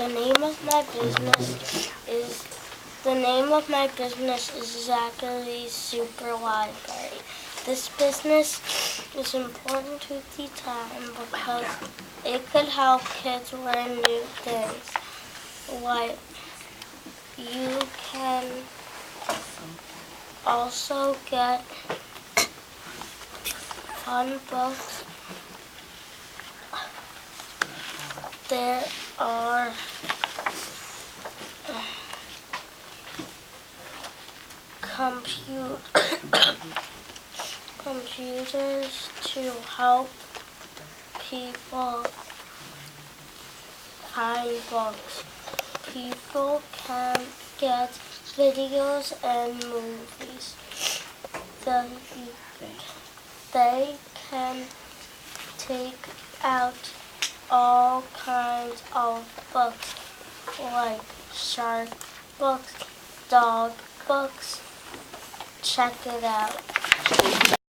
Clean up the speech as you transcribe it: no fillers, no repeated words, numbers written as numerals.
The name of my business is Zachary's Super Library. This business is important to the town because it could help kids learn new things. Like you can also get fun books. There are computers to help people find books. People can get videos and movies. They can take out all kinds of books, like shark books, dog books. Check it out.